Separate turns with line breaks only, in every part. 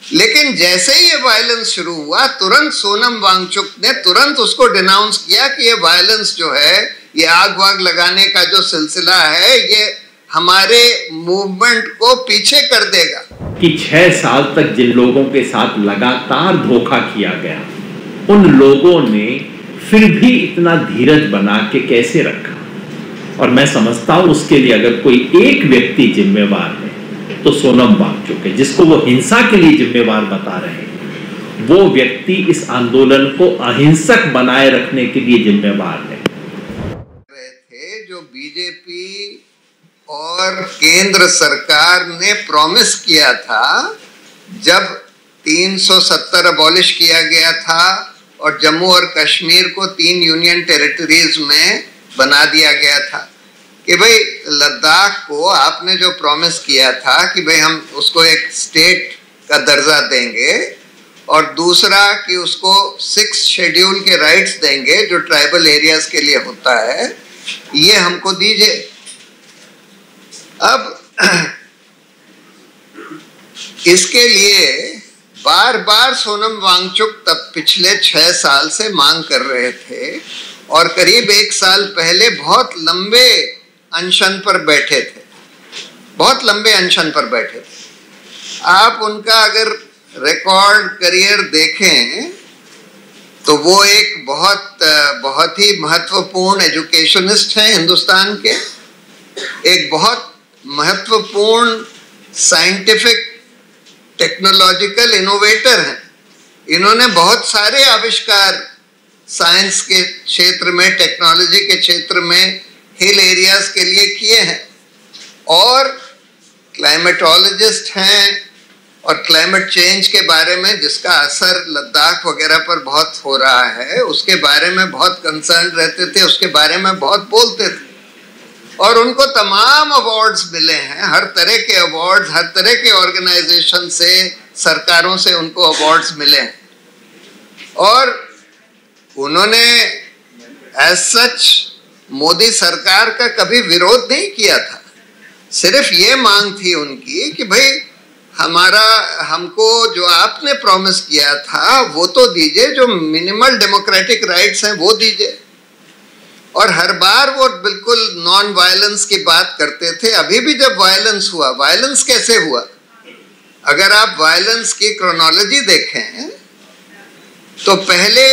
लेकिन जैसे ही ये वायलेंस शुरू हुआ, तुरंत सोनम वांगचुक ने तुरंत उसको डिनाउंस किया कि ये वायलेंस जो है, ये आग वाग लगाने का जो सिलसिला है, ये हमारे मूवमेंट को पीछे कर देगा।
कि 6 साल तक जिन लोगों के साथ लगातार धोखा किया गया, उन लोगों ने फिर भी इतना धीरज बना के कैसे रखा। और मैं समझता हूं उसके लिए अगर कोई एक व्यक्ति जिम्मेवार है तो सोनम वांगचुक है, जिसको वो हिंसा के लिए जिम्मेवार बता रहे हैं। वो व्यक्ति इस आंदोलन को अहिंसक बनाए रखने के लिए जिम्मेवार है।
थे जो बीजेपी और केंद्र सरकार ने प्रॉमिस किया था जब 370 अबॉलिश किया गया था और जम्मू और कश्मीर को 3 यूनियन टेरिटरीज में बना दिया गया था कि भाई लद्दाख को आपने जो प्रॉमिस किया था कि भाई हम उसको एक स्टेट का दर्जा देंगे और दूसरा कि उसको 6 शेड्यूल के राइट्स देंगे जो ट्राइबल एरियाज के लिए होता है, ये हमको दीजिए। अब इसके लिए बार बार सोनम वांगचुक तब पिछले 6 साल से मांग कर रहे थे और करीब 1 साल पहले बहुत लंबे अनशन पर बैठे थे, बहुत लंबे अनशन पर बैठे थे। आप उनका अगर रिकॉर्ड करियर देखें तो वो एक बहुत ही महत्वपूर्ण एजुकेशनिस्ट हैं हिंदुस्तान के, एक बहुत महत्वपूर्ण साइंटिफिक टेक्नोलॉजिकल इनोवेटर हैं। इन्होंने बहुत सारे आविष्कार साइंस के क्षेत्र में, टेक्नोलॉजी के क्षेत्र में, हिल एरियाज के लिए किए हैं और क्लाइमेटोलॉजिस्ट हैं और क्लाइमेट चेंज के बारे में जिसका असर लद्दाख वगैरह पर बहुत हो रहा है उसके बारे में बहुत कंसर्न रहते थे, उसके बारे में बहुत बोलते थे और उनको तमाम अवार्ड्स मिले हैं, हर तरह के अवार्ड्स, हर तरह के ऑर्गेनाइजेशन से, सरकारों से उनको अवार्ड्स मिले हैं और उन्होंने एज सच मोदी सरकार का कभी विरोध नहीं किया था। सिर्फ ये मांग थी उनकी कि भाई हमको जो आपने प्रॉमिस किया था वो तो दीजिए, जो मिनिमल डेमोक्रेटिक राइट्स हैं वो दीजिए। और हर बार वो बिल्कुल नॉन वायलेंस की बात करते थे। अभी भी जब वायलेंस हुआ, वायलेंस कैसे हुआ? अगर आप वायलेंस की क्रोनोलॉजी देखें तो पहले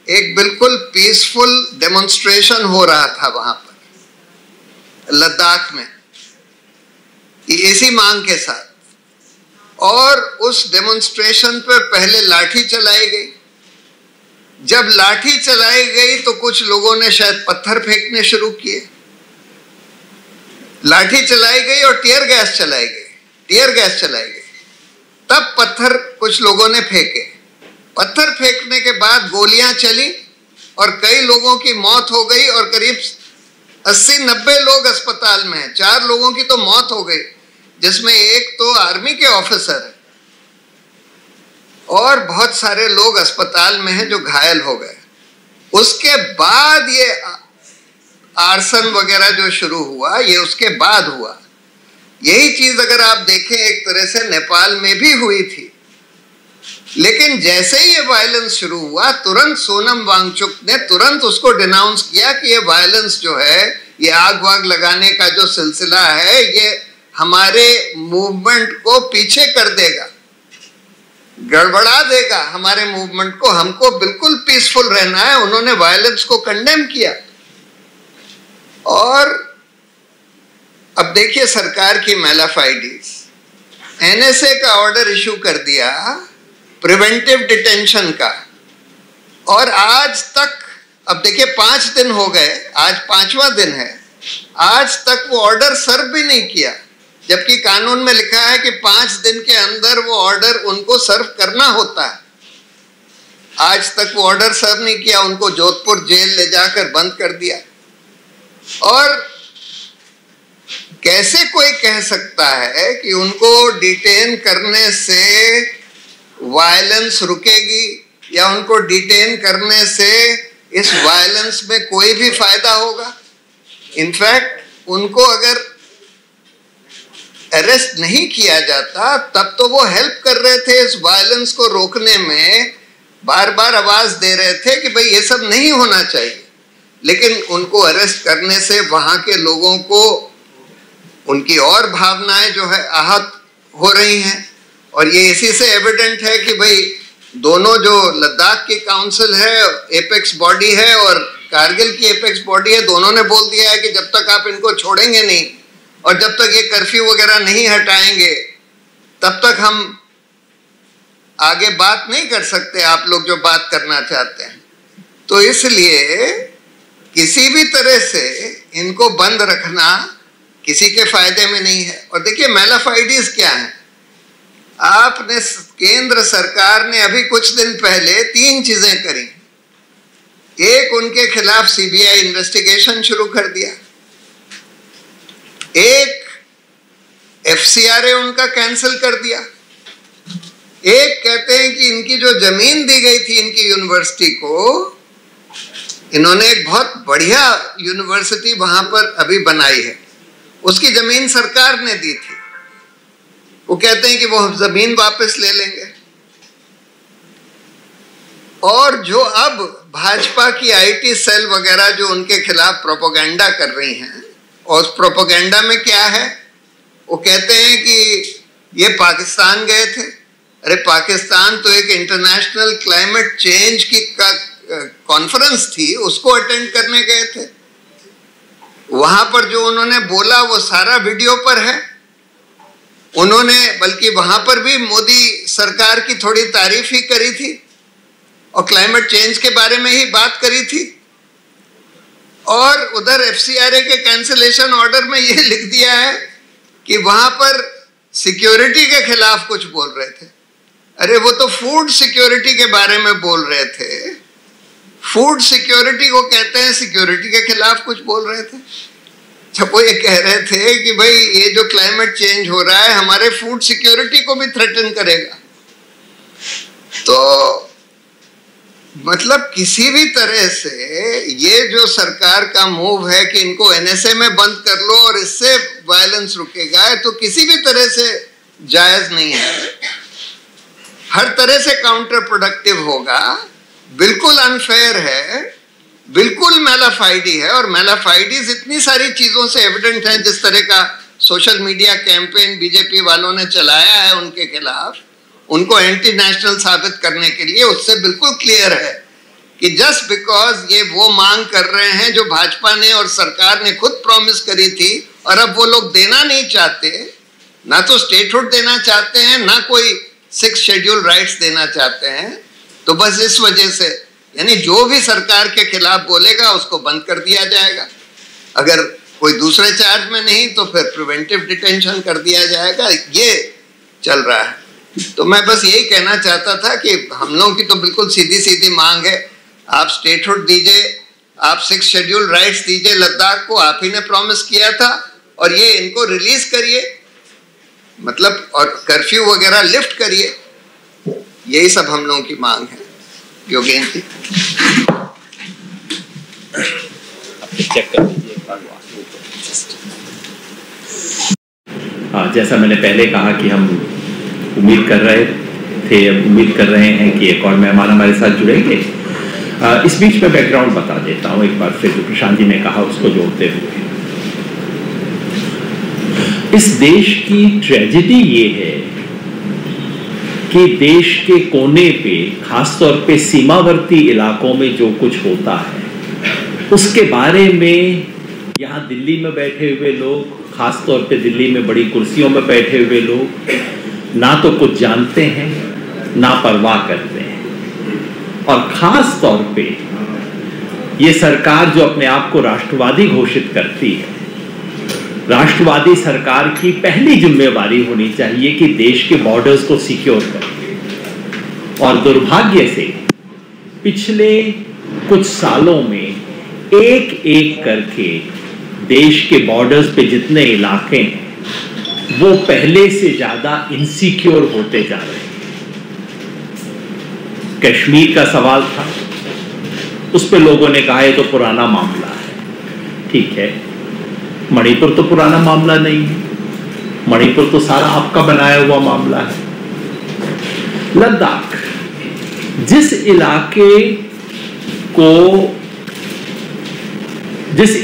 एक बिल्कुल पीसफुल डेमोन्स्ट्रेशन हो रहा था वहां पर लद्दाख में इसी मांग के साथ, और उस डेमोन्स्ट्रेशन पर पहले लाठी चलाई गई। जब लाठी चलाई गई तो कुछ लोगों ने शायद पत्थर फेंकने शुरू किए। लाठी चलाई गई और टीयर गैस चलाई गई। तब पत्थर कुछ लोगों ने फेंके। पत्थर फेंकने के बाद गोलियां चली और कई लोगों की मौत हो गई और करीब 80-90 लोग अस्पताल में हैं। 4 लोगों की तो मौत हो गई, जिसमें एक तो आर्मी के ऑफिसर है और बहुत सारे लोग अस्पताल में हैं जो घायल हो गए। उसके बाद ये आर्सन वगैरह जो शुरू हुआ, ये उसके बाद हुआ। यही चीज अगर आप देखें एक तरह से नेपाल में भी हुई थी। लेकिन जैसे ही ये वायलेंस शुरू हुआ, तुरंत सोनम वांगचुक ने तुरंत उसको डिनाउंस किया कि ये वायलेंस जो है, ये आग वाग लगाने का जो सिलसिला है, ये हमारे मूवमेंट को पीछे कर देगा, गड़बड़ा देगा हमारे मूवमेंट को। हमको बिल्कुल पीसफुल रहना है। उन्होंने वायलेंस को कंडेम किया। और अब देखिए सरकार की मैलाफाइडीज, एनएसए का ऑर्डर इशू कर दिया प्रिवेंटिव डिटेंशन का, और आज तक, अब देखिए 5 दिन हो गए, आज 5वां दिन है, आज तक वो ऑर्डर सर्व भी नहीं किया, जबकि कानून में लिखा है कि 5 दिन के अंदर वो ऑर्डर उनको सर्व करना होता है। आज तक वो ऑर्डर सर्व नहीं किया, उनको जोधपुर जेल ले जाकर बंद कर दिया। और कैसे कोई कह सकता है कि उनको डिटेन करने से वायलेंस रुकेगी या उनको डिटेन करने से इस वायलेंस में कोई भी फायदा होगा? इनफैक्ट उनको अगर अरेस्ट नहीं किया जाता, तब तो वो हेल्प कर रहे थे इस वायलेंस को रोकने में, बार बार आवाज दे रहे थे कि भाई ये सब नहीं होना चाहिए। लेकिन उनको अरेस्ट करने से वहां के लोगों को उनकी और भावनाएं जो है आहत हो रही हैं। और ये इसी से एविडेंट है कि भाई दोनों जो लद्दाख की काउंसिल है, एपेक्स बॉडी है, और कारगिल की एपेक्स बॉडी है, दोनों ने बोल दिया है कि जब तक आप इनको छोड़ेंगे नहीं और जब तक ये कर्फ्यू वगैरह नहीं हटाएंगे तब तक हम आगे बात नहीं कर सकते, आप लोग जो बात करना चाहते हैं। तो इसलिए किसी भी तरह से इनको बंद रखना किसी के फायदे में नहीं है। और देखिए मैलाफाइडीज क्या है, आपने केंद्र सरकार ने अभी कुछ दिन पहले 3 चीजें करी। एक, उनके खिलाफ सीबीआई इन्वेस्टिगेशन शुरू कर दिया। एक, एफसीआरए उनका कैंसिल कर दिया। एक, कहते हैं कि इनकी जो जमीन दी गई थी इनकी यूनिवर्सिटी को, इन्होंने एक बहुत बढ़िया यूनिवर्सिटी वहां पर अभी बनाई है, उसकी जमीन सरकार ने दी थी। वो कहते हैं कि वो जमीन वापस ले लेंगे। और जो अब भाजपा की आईटी सेल वगैरह जो उनके खिलाफ प्रोपेगेंडा कर रही हैं, और उस प्रोपेगेंडा में क्या है, वो कहते हैं कि ये पाकिस्तान गए थे। अरे पाकिस्तान तो एक इंटरनेशनल क्लाइमेट चेंज की कॉन्फ्रेंस थी, उसको अटेंड करने गए थे। वहां पर जो उन्होंने बोला वो सारा वीडियो पर है। उन्होंने बल्कि वहां पर भी मोदी सरकार की थोड़ी तारीफ ही करी थी और क्लाइमेट चेंज के बारे में ही बात करी थी। और उधर एफसीआरए के कैंसिलेशन ऑर्डर में ये लिख दिया है कि वहां पर सिक्योरिटी के खिलाफ कुछ बोल रहे थे। अरे वो तो फूड सिक्योरिटी के बारे में बोल रहे थे। फूड सिक्योरिटी को कहते हैं, सिक्योरिटी के खिलाफ कुछ बोल रहे थे। जब वो ये कह रहे थे कि भाई ये जो क्लाइमेट चेंज हो रहा है हमारे फूड सिक्योरिटी को भी थ्रेटन करेगा। तो मतलब किसी भी तरह से ये जो सरकार का मूव है कि इनको एनएसए में बंद कर लो और इससे वायलेंस रुकेगा, तो किसी भी तरह से जायज नहीं है, हर तरह से काउंटर प्रोडक्टिव होगा, बिल्कुल अनफेयर है, बिल्कुल मैलाफाइडी है। और मैलाफाइडीज इतनी सारी चीजों से एविडेंट है, जिस तरह का सोशल मीडिया कैंपेन बीजेपी वालों ने चलाया है उनके खिलाफ, उनको एंटी नेशनल साबित करने के लिए, उससे बिल्कुल क्लियर है कि जस्ट बिकॉज ये वो मांग कर रहे हैं जो भाजपा ने और सरकार ने खुद प्रॉमिस करी थी, और अब वो लोग देना नहीं चाहते, ना तो स्टेटहुड देना चाहते हैं, ना कोई 6 शेड्यूल राइट्स देना चाहते हैं। तो बस इस वजह से यानी जो भी सरकार के खिलाफ बोलेगा उसको बंद कर दिया जाएगा। अगर कोई दूसरे चार्ज में नहीं तो फिर प्रिवेंटिव डिटेंशन कर दिया जाएगा। ये चल रहा है। तो मैं बस यही कहना चाहता था कि हम लोगों की तो बिल्कुल सीधी सीधी मांग है, आप स्टेटहुड दीजिए, आप 6 शेड्यूल राइट्स दीजिए लद्दाख को, आप ही ने प्रॉमिस किया था, और ये इनको रिलीज करिए, मतलब और कर्फ्यू वगैरह लिफ्ट करिए। यही सब हम लोगों की मांग है। योगेंद्र जी
चेक कर लीजिए। जैसा मैंने पहले कहा कि हम उम्मीद कर रहे थे, उम्मीद कर रहे हैं कि एक और मेहमान हमारे साथ जुड़ेंगे। इस बीच में बैकग्राउंड बता देता हूँ एक बार फिर, जो प्रशांत जी ने कहा उसको जोड़ते हुए। इस देश की ट्रेजेडी ये है कि देश के कोने पे, खासतौर पे सीमावर्ती इलाकों में जो कुछ होता है उसके बारे में यहाँ दिल्ली में बैठे हुए लोग, खासतौर पे दिल्ली में बड़ी कुर्सियों में बैठे हुए लोग, ना तो कुछ जानते हैं ना परवाह करते हैं। और खास तौर पे ये सरकार जो अपने आप को राष्ट्रवादी घोषित करती है, राष्ट्रवादी सरकार की पहली जिम्मेवारी होनी चाहिए कि देश के बॉर्डर्स को सिक्योर करें। और दुर्भाग्य से पिछले कुछ सालों में एक एक करके देश के बॉर्डर्स पे जितने इलाके हैं वो पहले से ज्यादा इनसिक्योर होते जा रहे हैं। कश्मीर का सवाल था, उस पे लोगों ने कहा ये तो पुराना मामला है। ठीक है, मणिपुर तो पुराना मामला नहीं है। मणिपुर तो सारा आपका बनाया हुआ मामला है। लद्दाख, जिस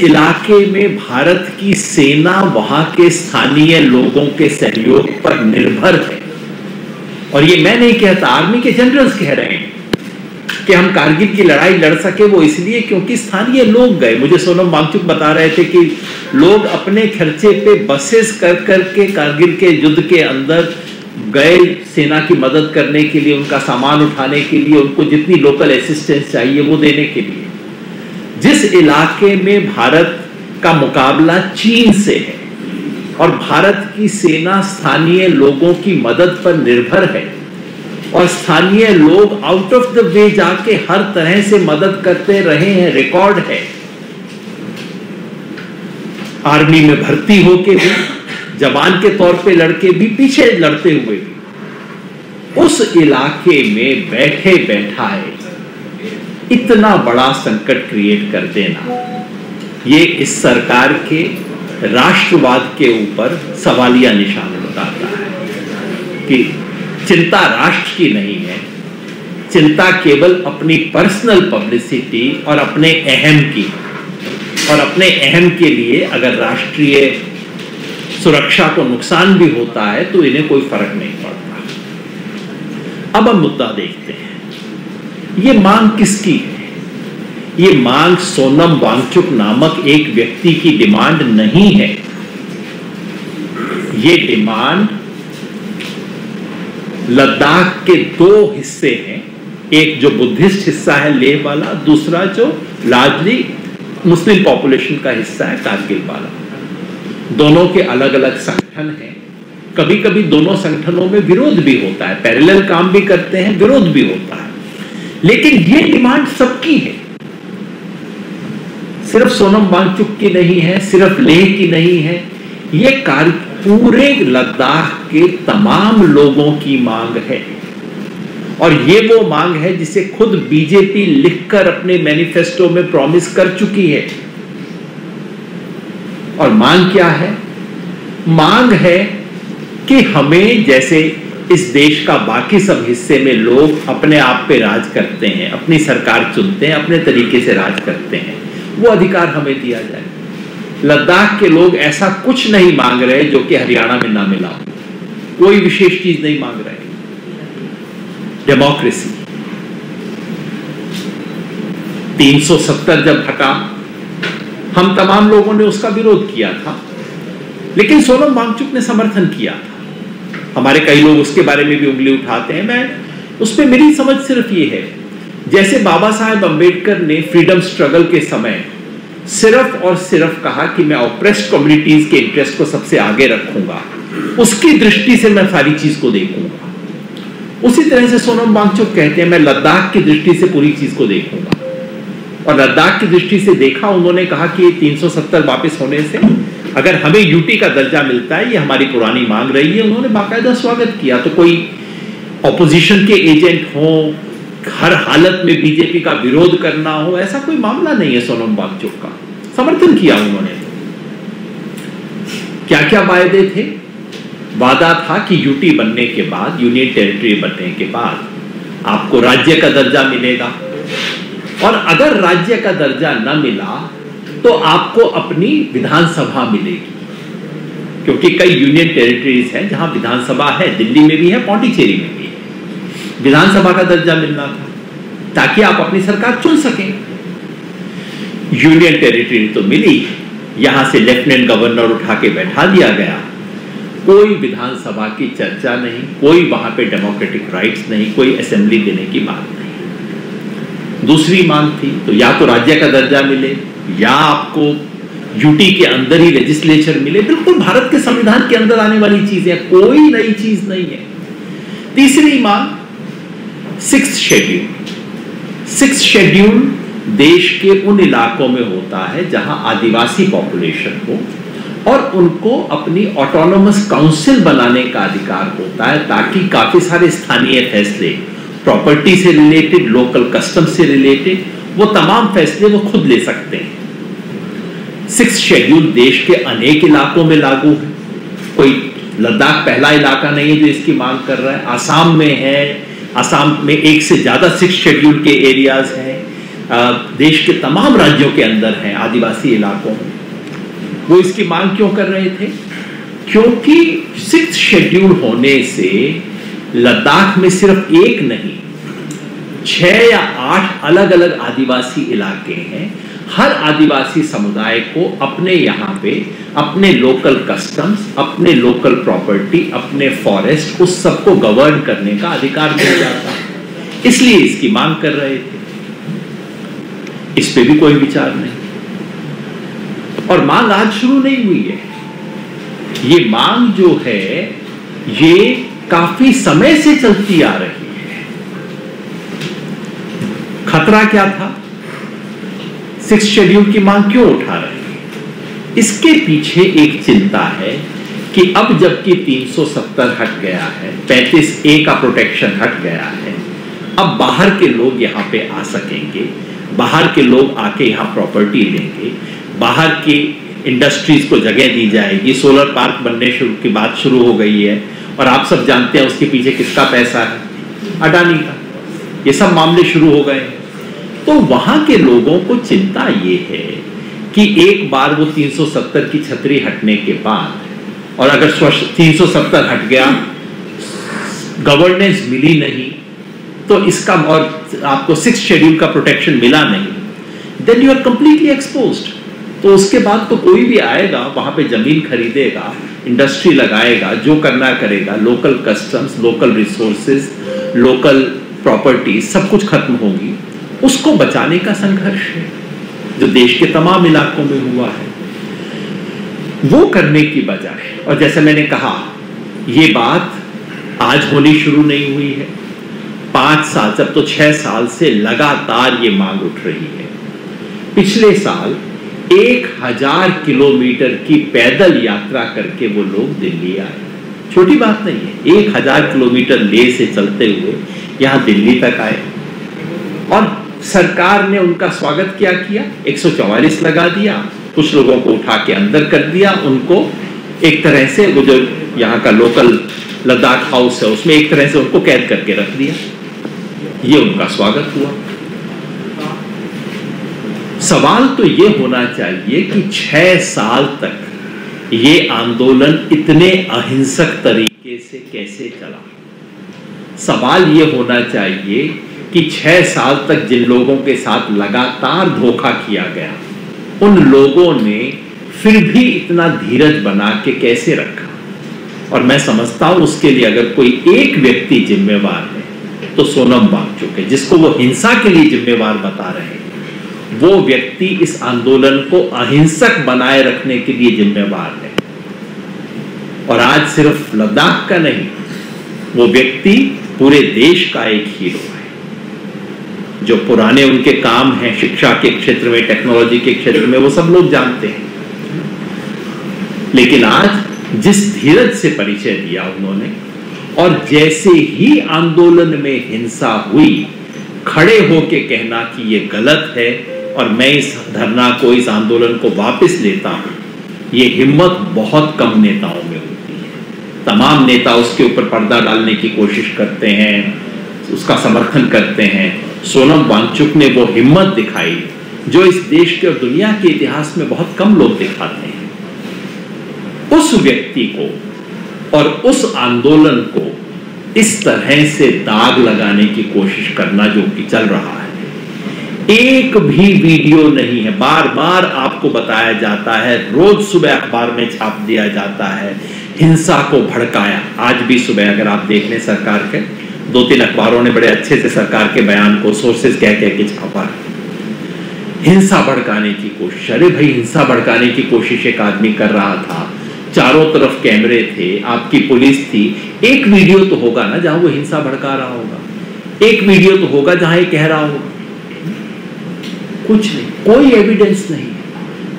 इलाके में भारत की सेना वहां के स्थानीय लोगों के सहयोग पर निर्भर है, और ये मैं नहीं कहता, आर्मी के जनरल्स कह रहे हैं कि हम कारगिल की लड़ाई लड़ सके वो इसलिए क्योंकि स्थानीय लोग गए। मुझे सोनम वांगचुक बता रहे थे कि लोग अपने खर्चे पे बसेस कर करके कारगिल के युद्ध के अंदर गए सेना की मदद करने के लिए, उनका सामान उठाने के लिए, उनको जितनी लोकल असिस्टेंस चाहिए वो देने के लिए। जिस इलाके में भारत का मुकाबला चीन से है और भारत की सेना स्थानीय लोगों की मदद पर निर्भर है और स्थानीय लोग आउट ऑफ द वे जाके हर तरह से मदद करते रहे हैं, रिकॉर्ड है। आर्मी में भर्ती होके भी, जवान के तौर पे लड़के भी, पीछे लड़ते हुए भी, उस इलाके में बैठे बैठाए इतना बड़ा संकट क्रिएट कर देना, ये इस सरकार के राष्ट्रवाद के ऊपर सवालिया निशान लगाता है कि चिंता राष्ट्र की नहीं है, चिंता केवल अपनी पर्सनल पब्लिसिटी और अपने अहम की, और अपने अहम के लिए अगर राष्ट्रीय सुरक्षा को नुकसान भी होता है तो इन्हें कोई फर्क नहीं पड़ता। अब हम मुद्दा देखते हैं, ये मांग किसकी है? ये मांग सोनम वांगचुक नामक एक व्यक्ति की डिमांड नहीं है। ये डिमांड लद्दाख के दो हिस्से हैं, एक जो बुद्धिस्ट हिस्सा है लेह वाला, दूसरा जो लार्जली मुस्लिम पॉपुलेशन का हिस्सा है कारगिल वाला। दोनों के अलग अलग संगठन हैं, कभी कभी दोनों संगठनों में विरोध भी होता है, पैरेलल काम भी करते हैं, विरोध भी होता है, लेकिन ये डिमांड सबकी है, सिर्फ सोनम वांगचुक की नहीं है, सिर्फ लेह की नहीं है, ये पूरे लद्दाख के तमाम लोगों की मांग है। और ये वो मांग है जिसे खुद बीजेपी लिखकर अपने मैनिफेस्टो में प्रॉमिस कर चुकी है। और मांग क्या है? मांग है कि हमें, जैसे इस देश का बाकी सब हिस्से में लोग अपने आप पे राज करते हैं, अपनी सरकार चुनते हैं, अपने तरीके से राज करते हैं, वो अधिकार हमें दिया जाए। लद्दाख के लोग ऐसा कुछ नहीं मांग रहे जो कि हरियाणा में ना मिला हो, कोई विशेष चीज नहीं मांग रहे। डेमोक्रेसी, 370 जब हटा, हम तमाम लोगों ने उसका विरोध किया था, लेकिन सोनम वांगचुक ने समर्थन किया था। हमारे कई लोग उसके बारे में भी उंगली उठाते हैं, मैं उस पर मेरी समझ सिर्फ ये है, जैसे बाबा साहेब अंबेडकर ने फ्रीडम स्ट्रगल के समय सिर्फ और सिर्फ कहा कि मैं ऑप्रेस्ड कम्युनिटीज के इंटरेस्ट को सबसे आगे रखूंगा, उसकी दृष्टि से मैं सारी चीज को देखूंगा, उसी तरह से सोनम वांगचुक कहते हैं मैं लद्दाख की दृष्टि से पूरी चीज को देखूंगा। और लद्दाख की दृष्टि से देखा, उन्होंने कहा कि 370 वापस होने से अगर हमें यूटी का दर्जा मिलता है, ये हमारी पुरानी मांग रही है, उन्होंने बाकायदा स्वागत किया। तो कोई ऑपोजिशन के एजेंट हो, हर हालत में बीजेपी का विरोध करना हो, ऐसा कोई मामला नहीं है। सोनम वांगचुक का समर्थन किया उन्होंने। क्या क्या वायदे थे? वादा था कि यूटी बनने के बाद, यूनियन टेरिटरी बनने के बाद आपको राज्य का दर्जा मिलेगा, और अगर राज्य का दर्जा न मिला तो आपको अपनी विधानसभा मिलेगी, क्योंकि कई यूनियन टेरिटरीज हैं जहां विधानसभा है, दिल्ली में भी है, पौंडीचेरी में भी है। विधानसभा का दर्जा मिलना था ताकि आप अपनी सरकार चुन सकें। यूनियन टेरिटरी तो मिली, यहां से लेफ्टिनेंट गवर्नर उठा के बैठा दिया गया, कोई विधानसभा की चर्चा नहीं, कोई वहां पे डेमोक्रेटिक राइट्स नहीं, कोई असेंबली देने की बात नहीं। दूसरी मांग थी तो या तो राज्य का दर्जा मिले या आपको यूटी के अंदर ही लेजिस्लेचर मिले, बिल्कुल भारत के संविधान के अंदर आने वाली चीजें, कोई नई चीज नहीं है। तीसरी मांग 6th शेड्यूल। 6th शेड्यूल देश के उन इलाकों में होता है जहां आदिवासी पॉपुलेशन हो और उनको अपनी ऑटोनोमस काउंसिल बनाने का अधिकार होता है, ताकि काफी सारे स्थानीय फैसले, प्रॉपर्टी से रिलेटेड, लोकल कस्टम से रिलेटेड, वो तमाम फैसले वो खुद ले सकते हैं। 6th शेड्यूल देश के अनेक इलाकों में लागू है, कोई लद्दाख पहला इलाका नहीं है जो इसकी मांग कर रहा है, आसाम में है, आसाम में 1 से ज्यादा 6 शेड्यूल के एरियाज हैं, देश के तमाम राज्यों के अंदर हैं आदिवासी इलाकों में। वो इसकी मांग क्यों कर रहे थे? क्योंकि 6 शेड्यूल होने से लद्दाख में सिर्फ 1 नहीं 6 या 8 अलग अलग आदिवासी इलाके हैं। हर आदिवासी समुदाय को अपने यहाँ पे अपने लोकल कस्टम्स, अपने लोकल प्रॉपर्टी, अपने फॉरेस्ट, उस सबको गवर्न करने का अधिकार मिल जाता है, इसलिए इसकी मांग कर रहे थे। इस पे भी कोई विचार नहीं। और मांग आज शुरू नहीं हुई है, ये मांग जो है ये काफी समय से चलती आ रही है। खतरा क्या था? 6 शेड्यूल की मांग क्यों उठा रहे हैं? इसके पीछे एक चिंता है कि अब जबकि 370 हट गया है, 35A का प्रोटेक्शन हट गया है, अब बाहर के लोग यहां पे आ सकेंगे, बाहर के लोग आके यहां प्रॉपर्टी लेंगे, बाहर की इंडस्ट्रीज को जगह दी जाएगी, सोलर पार्क बनने की बात शुरू हो गई है, और आप सब जानते हैं उसके पीछे किसका पैसा है? अडानी का। ये सब मामले शुरू हो गए। तो वहां के लोगों को चिंता ये है कि एक बार वो 370 की छतरी हटने के बाद, और अगर 370 हट गया, गवर्नेंस मिली नहीं, तो इसका, और आपको 6 शेड्यूल का प्रोटेक्शन मिला नहीं, then you are completely exposed. तो उसके बाद तो कोई भी आएगा वहां पे जमीन खरीदेगा, इंडस्ट्री लगाएगा, जो करना करेगा, local customs, local resources, local property सब कुछ खत्म होगी। उसको बचाने का संघर्ष है जो देश के तमाम इलाकों में हुआ है, वो करने की बजाय, और जैसे मैंने कहा ये बात आज होनी शुरू नहीं हुई है, 5 साल, जब तो 6 साल से लगातार ये मांग उठ रही है। पिछले साल 1000 किलोमीटर की पैदल यात्रा करके वो लोग दिल्ली आए। छोटी बात नहीं है, 1000 किलोमीटर लेह से चलते हुए यहां दिल्ली तक आए, और सरकार ने उनका स्वागत क्या किया? 144 लगा दिया, कुछ लोगों को उठा के अंदर कर दिया, उनको एक तरह से, वो जो यहाँ का लोकल लद्दाख हाउस है उसमें एक तरह से उनको कैद करके रख दिया। ये उनका स्वागत हुआ। सवाल तो ये होना चाहिए कि 6 साल तक ये आंदोलन इतने अहिंसक तरीके से कैसे चला? सवाल ये होना चाहिए कि 6 साल तक जिन लोगों के साथ लगातार धोखा किया गया, उन लोगों ने फिर भी इतना धीरज बना के कैसे रखा? और मैं समझता हूं उसके लिए अगर कोई एक व्यक्ति जिम्मेवार है तो सोनम वांगचुक है, जिसको वो हिंसा के लिए जिम्मेवार बता रहे हैं। वो व्यक्ति इस आंदोलन को अहिंसक बनाए रखने के लिए जिम्मेवार है। और आज सिर्फ लद्दाख का नहीं, वो व्यक्ति पूरे देश का एक हीरो है। जो पुराने उनके काम हैं शिक्षा के क्षेत्र में, टेक्नोलॉजी के क्षेत्र में, वो सब लोग जानते हैं। लेकिन आज जिस धीरज से परिचय दिया उन्होंने, और जैसे ही आंदोलन में हिंसा हुई, खड़े होके कहना कि ये गलत है और मैं इस धरना को, इस आंदोलन को वापस लेता हूं, ये हिम्मत बहुत कम नेताओं में होती है। तमाम नेता उसके ऊपर पर्दा डालने की कोशिश करते हैं, उसका समर्थन करते हैं। सोनम वांगचुक ने वो हिम्मत दिखाई जो इस देश के और दुनिया के इतिहास में बहुत कम लोग दिखाते हैं। उस व्यक्ति को और उस आंदोलन को इस तरह से दाग लगाने की कोशिश करना जो कि चल रहा है, एक भी वीडियो नहीं है, बार बार आपको बताया जाता है, रोज सुबह अखबार में छाप दिया जाता है, हिंसा को भड़काया। आज भी सुबह अगर आप देख लें, सरकार के 2-3 अखबारों ने बड़े अच्छे से सरकार के बयान को सोर्सेज कह के छापा है। हिंसा भड़काने की कोशिश। अरे भाई, हिंसा भड़काने की कोशिश एक आदमी कर रहा था, चारों तरफ कैमरे थे, आपकी पुलिस थी। एक वीडियो तो होगा ना जहां वो हिंसा भड़का रहा होगा, एक वीडियो तो होगा जहां ये कह रहा होगा। कुछ नहीं, कोई एविडेंस नहीं।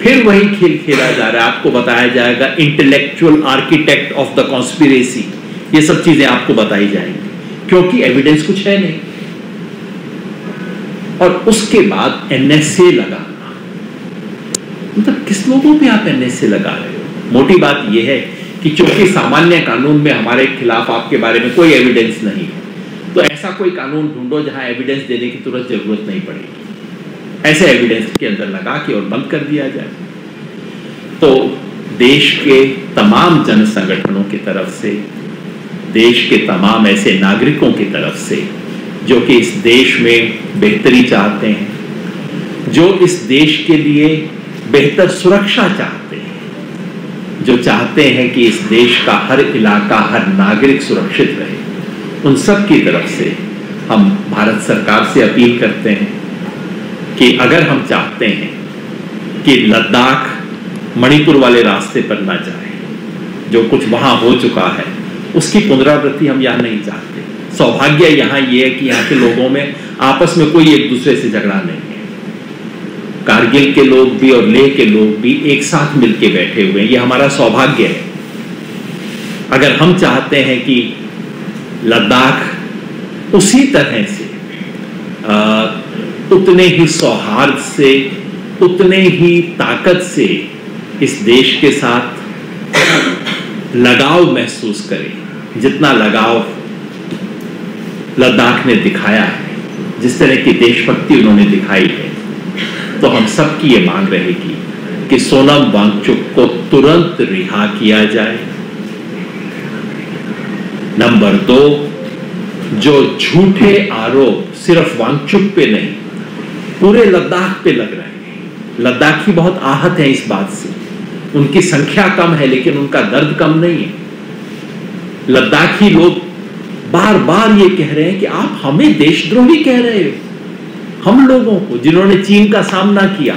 फिर वही खेल खेला जा रहा है। आपको बताया जाएगा intellectual architect of the conspiracy, ये सब चीजें आपको बताई जाएंगी, क्योंकि एविडेंस कुछ है नहीं। और उसके बाद एनएसए लगाना, मतलब किस लोगों पे आप एनएसए लगा रहे हो? मोटी बात यह है कि चूंकि सामान्य कानून में हमारे खिलाफ आपके बारे में कोई एविडेंस नहीं है, तो ऐसा कोई कानून ढूंढो जहां एविडेंस देने की तुरंत जरूरत नहीं पड़ेगी, ऐसे एविडेंस के अंदर लगा के और बंद कर दिया जाए। तो देश के तमाम जन संगठनों की तरफ से, देश के तमाम ऐसे नागरिकों की तरफ से जो कि इस देश में बेहतरी चाहते हैं, जो इस देश के लिए बेहतर सुरक्षा चाहते हैं, जो चाहते हैं कि इस देश का हर इलाका, हर नागरिक सुरक्षित रहे, उन सब की तरफ से हम भारत सरकार से अपील करते हैं कि अगर हम चाहते हैं कि लद्दाख मणिपुर वाले रास्ते पर ना जाए, जो कुछ वहां हो चुका है उसकी पुनरावृत्ति हम यहां नहीं चाहते। सौभाग्य यहां ये है कि यहाँ के लोगों में आपस में कोई एक दूसरे से झगड़ा नहीं है। कारगिल के लोग भी और लेह के लोग भी एक साथ मिलके बैठे हुए हैं, ये हमारा सौभाग्य है। अगर हम चाहते हैं कि लद्दाख उसी तरह से उतने ही सौहार्द से, उतने ही ताकत से इस देश के साथ लगाव महसूस करे जितना लगाव लद्दाख ने दिखाया है, जिस तरह की देशभक्ति उन्होंने दिखाई है, तो हम सबकी ये मांग रहेगी कि सोनम वांगचुक को तुरंत रिहा किया जाए। नंबर 2, जो झूठे आरोप सिर्फ वांगचुक पे नहीं पूरे लद्दाख पे लग रहे हैं, लद्दाखी बहुत आहत है इस बात से, उनकी संख्या कम है लेकिन उनका दर्द कम नहीं है। लद्दाखी लोग बार बार ये कह रहे हैं कि आप हमें देशद्रोही कह रहे हो, हम लोगों को जिन्होंने चीन का सामना किया,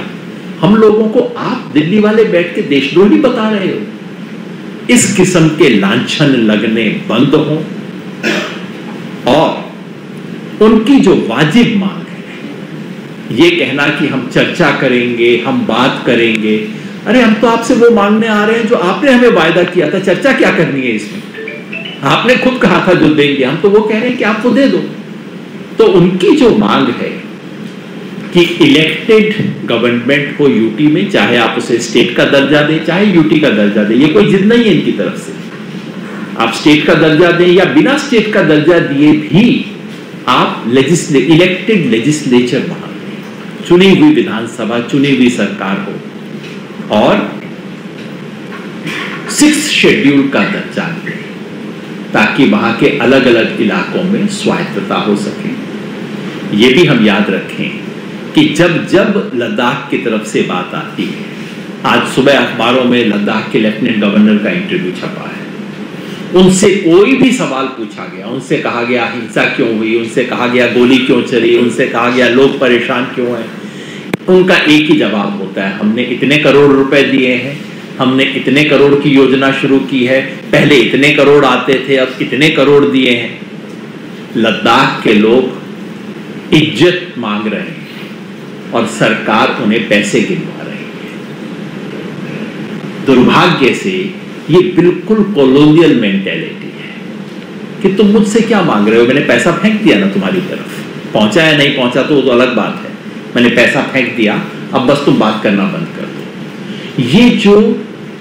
हम लोगों को आप दिल्ली वाले बैठ के देशद्रोही बता रहे हो। इस किस्म के लांछन लगने बंद हो और उनकी जो वाजिब मांग है, ये कहना कि हम चर्चा करेंगे, हम बात करेंगे, अरे हम तो आपसे वो मांगने आ रहे हैं जो आपने हमें वायदा किया था, चर्चा क्या करनी है इसमें? आपने खुद कहा था जो देंगे, हम तो वो कह रहे हैं कि आप तो दे दो। तो उनकी जो मांग है कि इलेक्टेड गवर्नमेंट हो यूटी में, चाहे आप उसे स्टेट का दर्जा दें चाहे यूटी का दर्जा दें, ये कोई जिद नहीं है इनकी तरफ से। आप स्टेट का दर्जा दें या बिना स्टेट का दर्जा दिए भी आप इलेक्टेड लेजिस्लेचर वहां दें, चुनी हुई विधानसभा, चुनी हुई सरकार हो और 6th शेड्यूल का दर्जा दें ताकि वहां के अलग अलग इलाकों में स्वायत्तता हो सके। ये भी हम याद रखें कि जब जब लद्दाख की तरफ से बात आती है, आज सुबह अखबारों में लद्दाख के लेफ्टिनेंट गवर्नर का इंटरव्यू छपा है, उनसे कोई भी सवाल पूछा गया, उनसे कहा गया हिंसा क्यों हुई, उनसे कहा गया गोली क्यों चली, उनसे कहा गया लोग परेशान क्यों हैं, उनका एक ही जवाब होता है, हमने इतने करोड़ रुपए दिए हैं, हमने इतने करोड़ की योजना शुरू की है, पहले इतने करोड़ आते थे अब इतने करोड़ दिए हैं। लद्दाख के लोग इज्जत मांग रहे हैं और सरकार उन्हें पैसे गिनवा रही है। दुर्भाग्य से ये बिल्कुल कॉलोनियल मेंटेलिटी है कि तुम मुझसे क्या मांग रहे हो, मैंने पैसा फेंक दिया ना तुम्हारी तरफ, पहुंचा या नहीं पहुंचा तो वो तो अलग बात है, मैंने पैसा फेंक दिया, अब बस तुम बात करना बंद कर दो। ये जो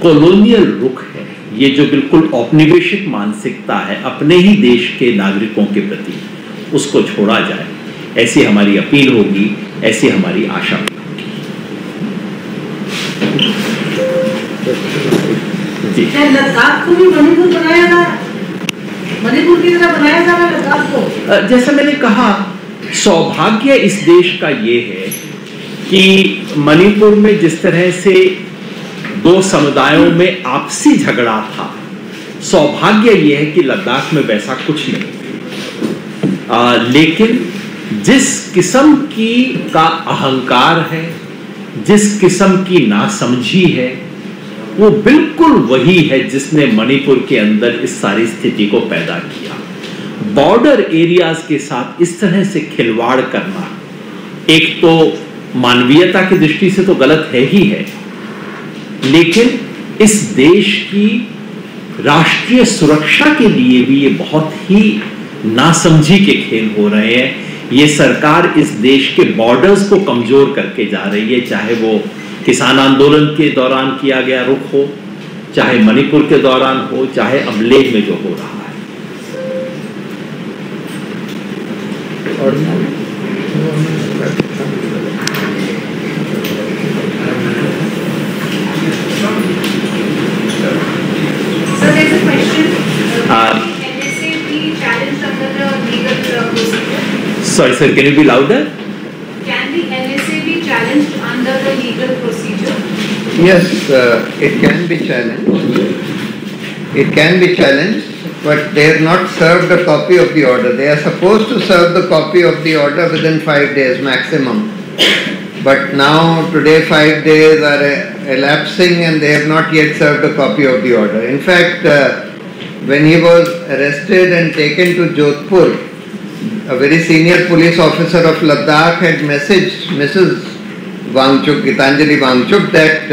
कॉलोनियल रुख है, ये जो बिल्कुल औपनिवेशिक मानसिकता है अपने ही देश के नागरिकों के प्रति, उसको छोड़ा जाए, ऐसी हमारी अपील होगी, ऐसी हमारी आशा होगी। जी,
लद्दाख को भी मणिपुर बनाया जा रहा है, मणिपुर की तरह बनाया जा रहा है लद्दाख को।
जैसा मैंने कहा, सौभाग्य इस देश का ये है कि मणिपुर में जिस तरह से दो समुदायों में आपसी झगड़ा था, सौभाग्य यह है कि लद्दाख में वैसा कुछ नहीं। लेकिन जिस किस्म की का अहंकार है, जिस किस्म की नासमझी है, वो बिल्कुल वही है जिसने मणिपुर के अंदर इस सारी स्थिति को पैदा किया। बॉर्डर एरियाज के साथ इस तरह से खिलवाड़ करना एक तो मानवीयता की दृष्टि से तो गलत है ही है, लेकिन इस देश की राष्ट्रीय सुरक्षा के लिए भी ये बहुत ही नासमझी के खेल हो रहे हैं। ये सरकार इस देश के बॉर्डर्स को कमजोर करके जा रही है, चाहे वो किसान आंदोलन के दौरान किया गया रुख हो, चाहे मणिपुर के दौरान हो, चाहे अब लेह में जो हो रहा है। और
So there's a question. NSA be challenged under the legal procedure?
Sorry, sir, can you be louder?
Can the NSA be challenged under the legal procedure?
Yes, it can be challenged. It can be challenged, but they have not served a copy of the order. They are supposed to serve the copy of the order within 5 days maximum. But now, today 5 days are elapsing and they have not yet served a copy of the order. In fact, when he was arrested and taken to Jodhpur, a very senior police officer of Ladakh had messaged Mrs. Wangchuk, Gitanjali Wangchuk, that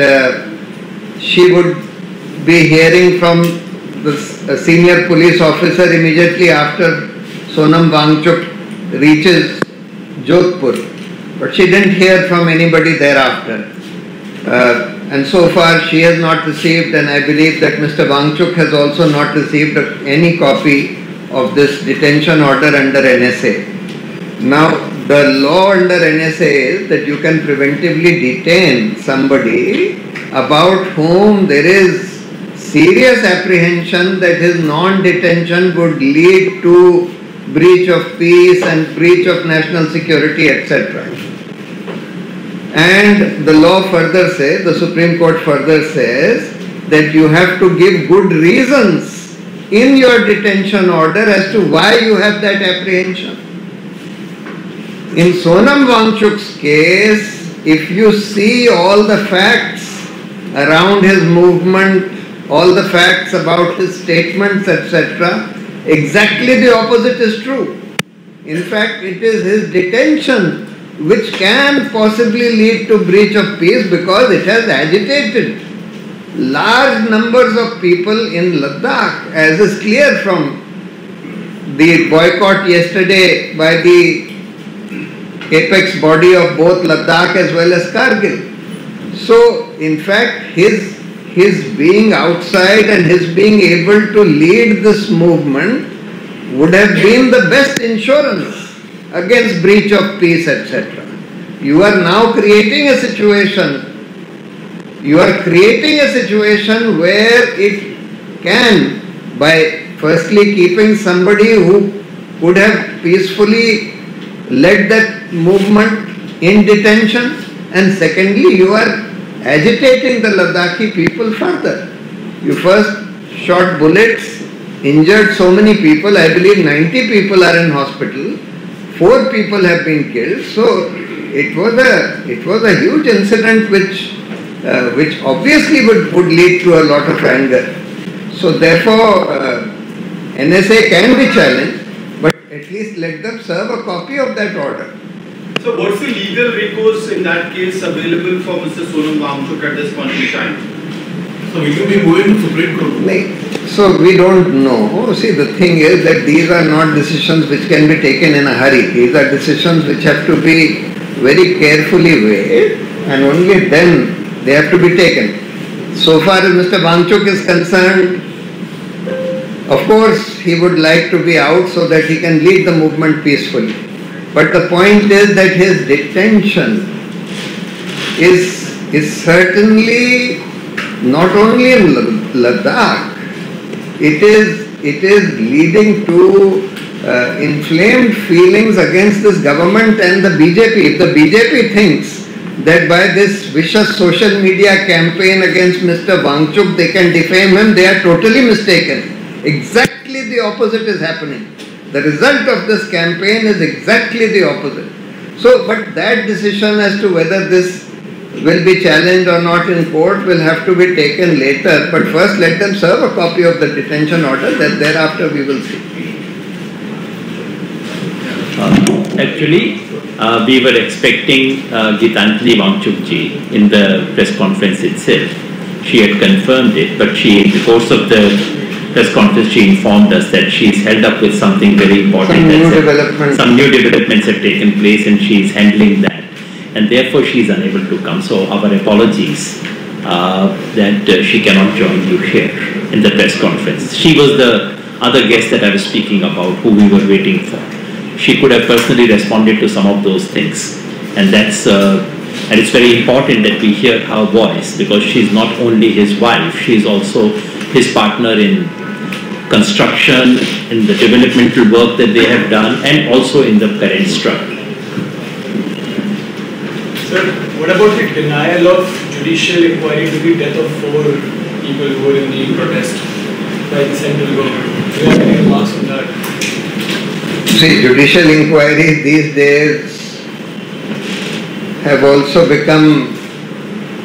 she would be hearing from the senior police officer immediately after Sonam Wangchuk reaches Jodhpur. But she didn't hear from anybody thereafter. And so far she has not received, and I believe that Mr. Wangchuk has also not received any copy of this detention order under NSA. Now, the law under NSA is that you can preventively detain somebody about whom there is serious apprehension that his non-detention would lead to breach of peace and breach of national security, etc. And the law further says, the Supreme Court further says that you have to give good reasons in your detention order as to why you have that apprehension. In Sonam Wangchuk's case, if you see all the facts around his movement, all the facts about his statements, etc., exactly the opposite is true. In fact, it is his detention which can possibly lead to breach of peace because it has agitated large numbers of people in Ladakh, as is clear from the boycott yesterday by the apex body of both Ladakh as well as Kargil. So, in fact, his being outside and his being able to lead this movement would have been the best insurance against breach of peace, etc. You are now creating a situation. You are creating a situation where it can, by firstly keeping somebody who could have peacefully led that movement in detention, and secondly, you are agitating the Ladakhi people further. You first shot bullets, injured so many people. I believe 90 people are in hospital. 4 people have been killed. So it was a huge incident which obviously would lead to a lot of anger. So therefore, NSA can be challenged, but at least let them serve a copy of that order.
So what's the legal recourse in that case available for Mr. Sonam Wangchuk at this point in time?
So will you be moving to Supreme Court?
So we don't know. See, the thing is that these are not decisions which can be taken in a hurry. These are decisions which have to be very carefully weighed, and only then they have to be taken. So far as Mr. Wangchuk is concerned, of course he would like to be out so that he can lead the movement peacefully. But the point is that his detention is certainly not only in Ladakh, it is leading to inflamed feelings against this government and the BJP. If the BJP thinks that by this vicious social media campaign against Mr. Wangchuk they can defame him, they are totally mistaken. Exactly the opposite is happening. The result of this campaign is exactly the opposite. So, but that decision as to whether this will be challenged or not in court will have to be taken later. But first let them serve a copy of the detention order, then thereafter we will see.
Actually, we were expecting Gitanjali Wangchuk ji in the press conference itself. She had confirmed it, but she, in the course of the press conference, she informed us that she's held up with something very important. Some new developments have taken place and she's handling that. And therefore she's unable to come. So our apologies that she cannot join you here in the press conference. She was the other guest that I was speaking about, who we were waiting for. She could have personally responded to some of those things, and and it's very important that we hear her voice, because she's not only his wife, she's also his partner in construction, in the developmental work that they have done, and also in the current struggle.
Sir, what about the denial of judicial inquiry into the death of 4 people who were in the protest by the central government? Do you have any remarks on that?
See, judicial inquiries these days have also become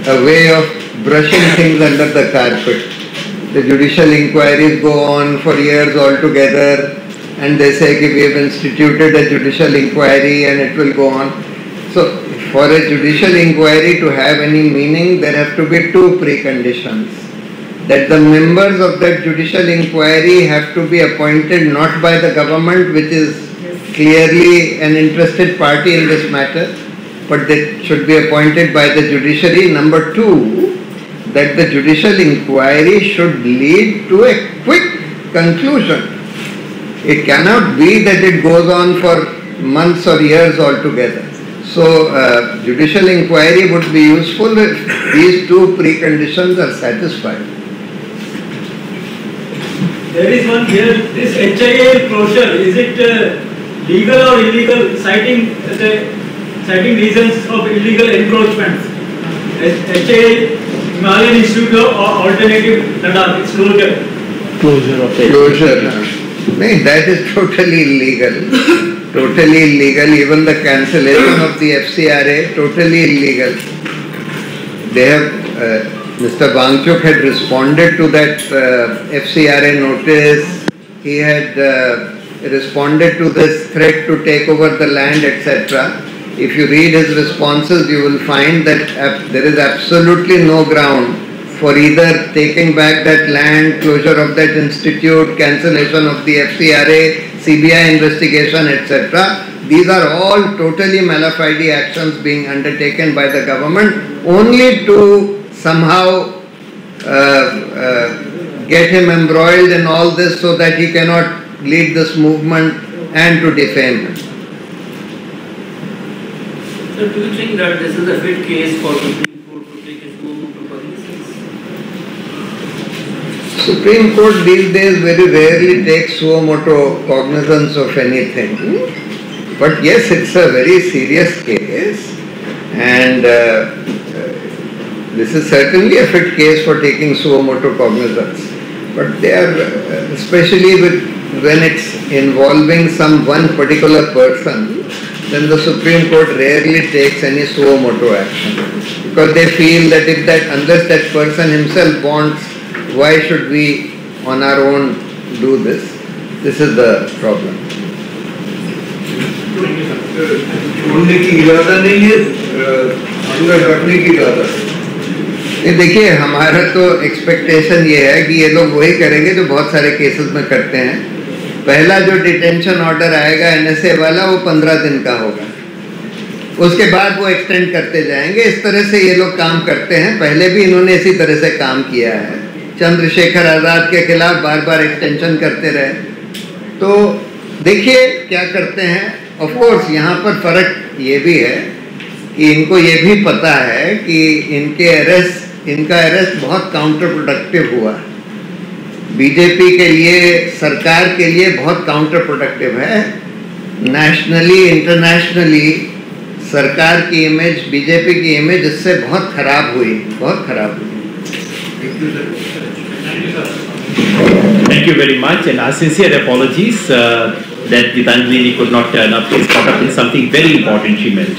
a way of brushing things under the carpet. The judicial inquiries go on for years altogether, and they say that we have instituted a judicial inquiry and it will go on. So, for a judicial inquiry to have any meaning, there have to be 2 preconditions. That the members of that judicial inquiry have to be appointed not by the government, which is clearly an interested party in this matter, but they should be appointed by the judiciary. Number 2, that the judicial inquiry should lead to a quick conclusion. It cannot be that it goes on for months or years altogether. So, judicial inquiry would be useful if these 2 preconditions are satisfied.
There is one here, this HIA closure, is it legal or illegal, citing reasons of illegal encroachments? HIA, Himalayan Institute of Alternative Ladakh, its closure.
Closure.
No, that is totally illegal. Totally illegal. Even the cancellation of the FCRA, totally illegal. They have, Mr. Wangchuk had responded to that FCRA notice. He had responded to this threat to take over the land, etc. If you read his responses, you will find that there is absolutely no ground for either taking back that land, closure of that institute, cancellation of the FCRA, CBI investigation, etc. These are all totally mala fide actions being undertaken by the government only to somehow get him embroiled in all this so that he cannot lead this movement and to defame him.
So do you think that this is a fit case for Supreme Court to take its suo motu cognizance?
Supreme Court these days very rarely takes suo motu cognizance of anything. But yes, it's a very serious case, and this is certainly a fit case for taking suo motu cognizance. But they are, especially when it's involving one particular person, then the Supreme Court rarely takes any suo motu action, because they feel that unless that person himself wants, why should we on our own do this? This is the problem.
छोड़ने की इरादा नहीं है, अंदर रखने की इरादा।
देखिए, हमारा तो एक्सपेक्टेशन ये है कि ये लोग वही करेंगे जो बहुत सारे केसेस में करते हैं। पहला जो डिटेंशन ऑर्डर आएगा NSA वाला, वो 15 दिन का होगा, उसके बाद वो एक्सटेंड करते जाएंगे। इस तरह से ये लोग काम करते हैं, पहले भी इन्होंने इसी तरह से काम किया है। चंद्रशेखर आज़ाद के खिलाफ बार बार एक्सटेंशन करते रहे। तो देखिए क्या करते हैं। ऑफ कोर्स यहाँ पर फर्क ये भी है कि इनको ये भी पता है कि इनका अरेस्ट बहुत काउंटर प्रोडक्टिव हुआ। बीजेपी के लिए, सरकार के लिए बहुत काउंटर प्रोडक्टिव है। नेशनली, इंटरनेशनली सरकार की इमेज, बीजेपी की इमेज इससे बहुत खराब हुई।
Thank you very much, and our sincere apologies that Gitanjali could not turn up. She's caught up in something very important she mentioned.